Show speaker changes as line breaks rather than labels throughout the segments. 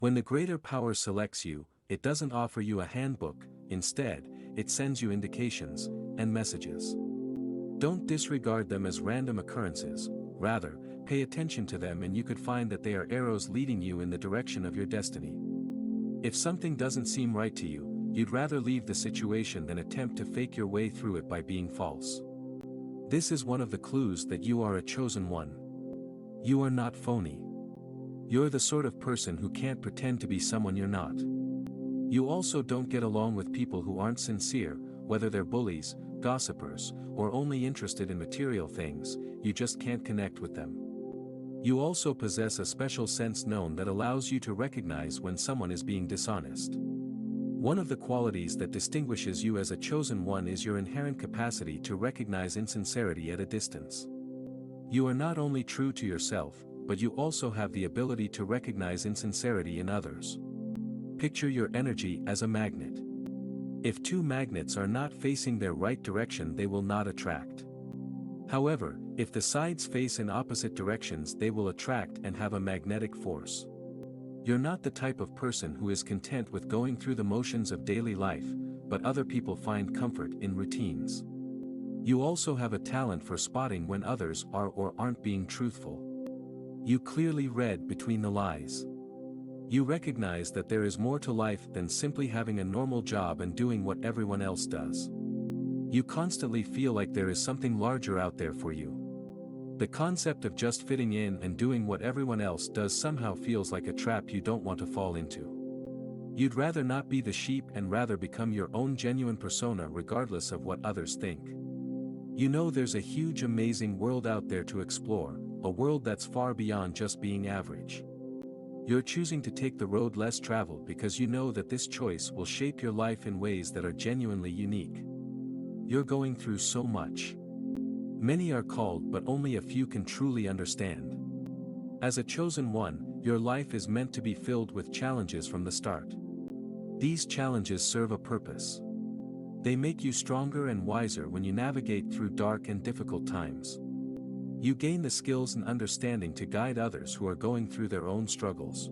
When the greater power selects you, it doesn't offer you a handbook, instead, it sends you indications and messages. Don't disregard them as random occurrences, rather, pay attention to them and you could find that they are arrows leading you in the direction of your destiny. If something doesn't seem right to you, you'd rather leave the situation than attempt to fake your way through it by being false. This is one of the clues that you are a chosen one. You are not phony. You're the sort of person who can't pretend to be someone you're not. You also don't get along with people who aren't sincere, whether they're bullies, gossipers, or only interested in material things, you just can't connect with them. You also possess a special sense known that allows you to recognize when someone is being dishonest. One of the qualities that distinguishes you as a chosen one is your inherent capacity to recognize insincerity at a distance. You are not only true to yourself, but you also have the ability to recognize insincerity in others. Picture your energy as a magnet. If two magnets are not facing their right direction, they will not attract. However, if the sides face in opposite directions, they will attract and have a magnetic force. You're not the type of person who is content with going through the motions of daily life, but other people find comfort in routines. You also have a talent for spotting when others are or aren't being truthful. You clearly read between the lies. You recognize that there is more to life than simply having a normal job and doing what everyone else does. You constantly feel like there is something larger out there for you. The concept of just fitting in and doing what everyone else does somehow feels like a trap you don't want to fall into. You'd rather not be the sheep and rather become your own genuine persona regardless of what others think. You know there's a huge amazing world out there to explore, a world that's far beyond just being average. You're choosing to take the road less traveled because you know that this choice will shape your life in ways that are genuinely unique. You're going through so much. Many are called but only a few can truly understand. As a chosen one, your life is meant to be filled with challenges from the start. These challenges serve a purpose. They make you stronger and wiser when you navigate through dark and difficult times. You gain the skills and understanding to guide others who are going through their own struggles.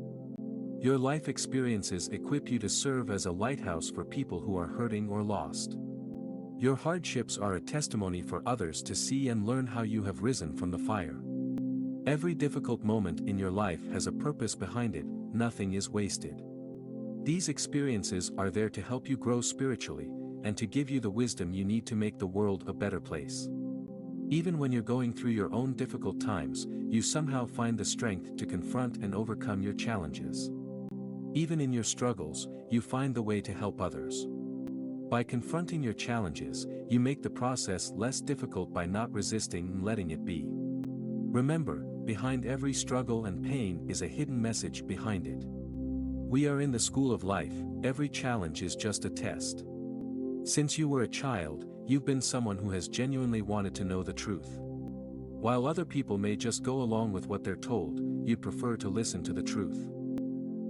Your life experiences equip you to serve as a lighthouse for people who are hurting or lost. Your hardships are a testimony for others to see and learn how you have risen from the fire. Every difficult moment in your life has a purpose behind it, nothing is wasted. These experiences are there to help you grow spiritually, and to give you the wisdom you need to make the world a better place. Even when you're going through your own difficult times, you somehow find the strength to confront and overcome your challenges. Even in your struggles, you find the way to help others. By confronting your challenges, you make the process less difficult by not resisting and letting it be. Remember, behind every struggle and pain is a hidden message behind it. We are in the school of life, every challenge is just a test. Since you were a child, you've been someone who has genuinely wanted to know the truth. While other people may just go along with what they're told, you'd prefer to listen to the truth.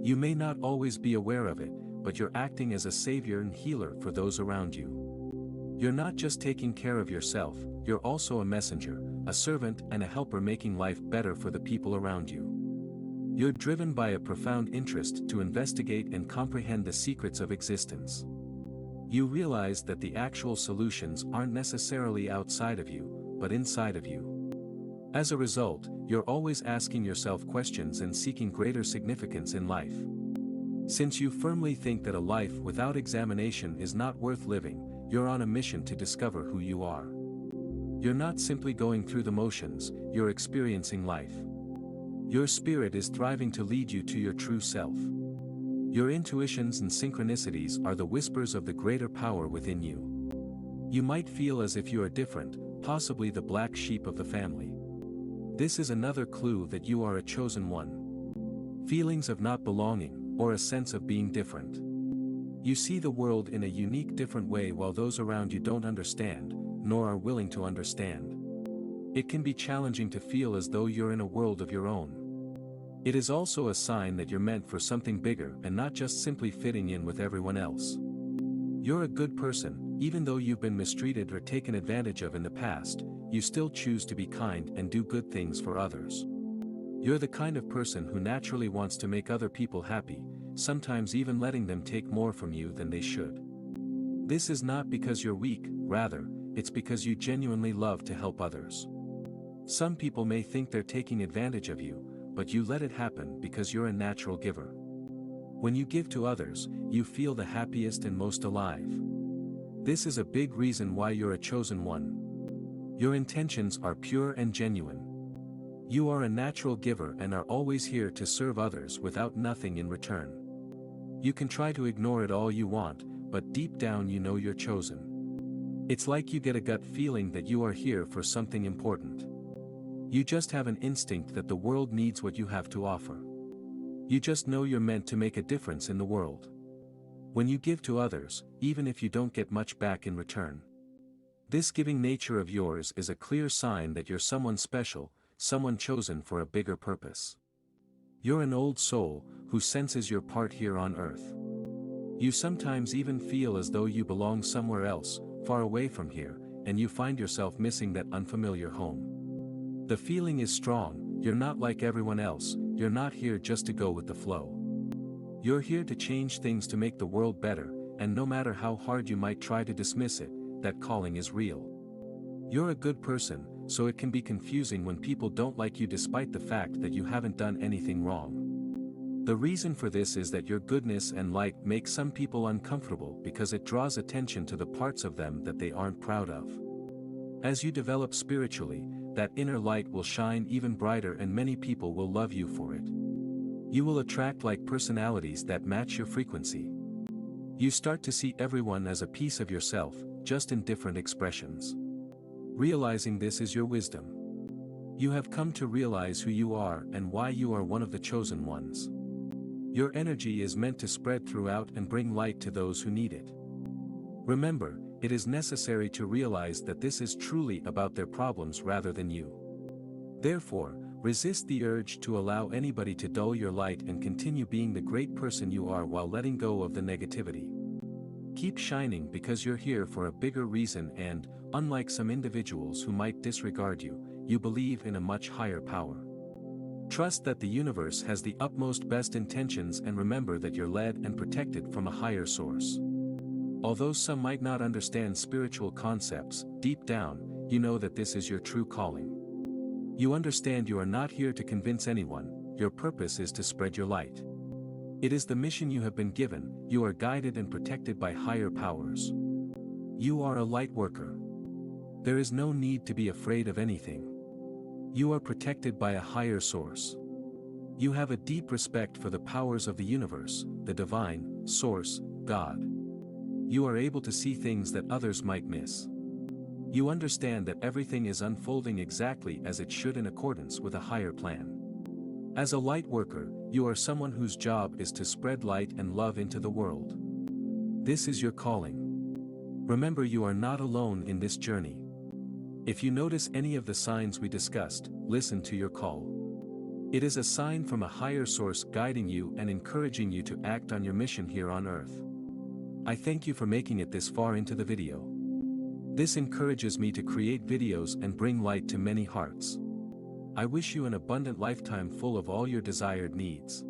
You may not always be aware of it, but you're acting as a savior and healer for those around you. You're not just taking care of yourself, you're also a messenger, a servant and a helper making life better for the people around you. You're driven by a profound interest to investigate and comprehend the secrets of existence. You realize that the actual solutions aren't necessarily outside of you, but inside of you. As a result, you're always asking yourself questions and seeking greater significance in life. Since you firmly think that a life without examination is not worth living, you're on a mission to discover who you are. You're not simply going through the motions, you're experiencing life. Your spirit is thriving to lead you to your true self. Your intuitions and synchronicities are the whispers of the greater power within you. You might feel as if you are different, possibly the black sheep of the family. This is another clue that you are a chosen one. Feelings of not belonging, or a sense of being different. You see the world in a unique different way while those around you don't understand, nor are willing to understand. It can be challenging to feel as though you're in a world of your own. It is also a sign that you're meant for something bigger and not just simply fitting in with everyone else. You're a good person, even though you've been mistreated or taken advantage of in the past, you still choose to be kind and do good things for others. You're the kind of person who naturally wants to make other people happy, sometimes even letting them take more from you than they should. This is not because you're weak, rather, it's because you genuinely love to help others. Some people may think they're taking advantage of you, but you let it happen because you're a natural giver. When you give to others, you feel the happiest and most alive. This is a big reason why you're a chosen one. Your intentions are pure and genuine. You are a natural giver and are always here to serve others without nothing in return. You can try to ignore it all you want, but deep down you know you're chosen. It's like you get a gut feeling that you are here for something important. You just have an instinct that the world needs what you have to offer. You just know you're meant to make a difference in the world. When you give to others, even if you don't get much back in return, this giving nature of yours is a clear sign that you're someone special, someone chosen for a bigger purpose. You're an old soul, who senses your part here on earth. You sometimes even feel as though you belong somewhere else, far away from here, and you find yourself missing that unfamiliar home. The feeling is strong, you're not like everyone else, you're not here just to go with the flow. You're here to change things to make the world better, and no matter how hard you might try to dismiss it, that calling is real. You're a good person, so it can be confusing when people don't like you despite the fact that you haven't done anything wrong. The reason for this is that your goodness and light make some people uncomfortable because it draws attention to the parts of them that they aren't proud of. As you develop spiritually, that inner light will shine even brighter and many people will love you for it. You will attract like personalities that match your frequency. You start to see everyone as a piece of yourself, just in different expressions. Realizing this is your wisdom. You have come to realize who you are and why you are one of the chosen ones. Your energy is meant to spread throughout and bring light to those who need it. Remember, it is necessary to realize that this is truly about their problems rather than you. Therefore, resist the urge to allow anybody to dull your light and continue being the great person you are while letting go of the negativity. Keep shining because you're here for a bigger reason and, unlike some individuals who might disregard you, you believe in a much higher power. Trust that the universe has the utmost best intentions and remember that you're led and protected from a higher source. Although some might not understand spiritual concepts, deep down, you know that this is your true calling. You understand you are not here to convince anyone, your purpose is to spread your light. It is the mission you have been given, you are guided and protected by higher powers. You are a light worker. There is no need to be afraid of anything. You are protected by a higher source. You have a deep respect for the powers of the universe, the divine, source, God. You are able to see things that others might miss. You understand that everything is unfolding exactly as it should in accordance with a higher plan. As a light worker, you are someone whose job is to spread light and love into the world. This is your calling. Remember, you are not alone in this journey. If you notice any of the signs we discussed, listen to your call. It is a sign from a higher source guiding you and encouraging you to act on your mission here on earth. I thank you for making it this far into the video. This encourages me to create videos and bring light to many hearts. I wish you an abundant lifetime full of all your desired needs.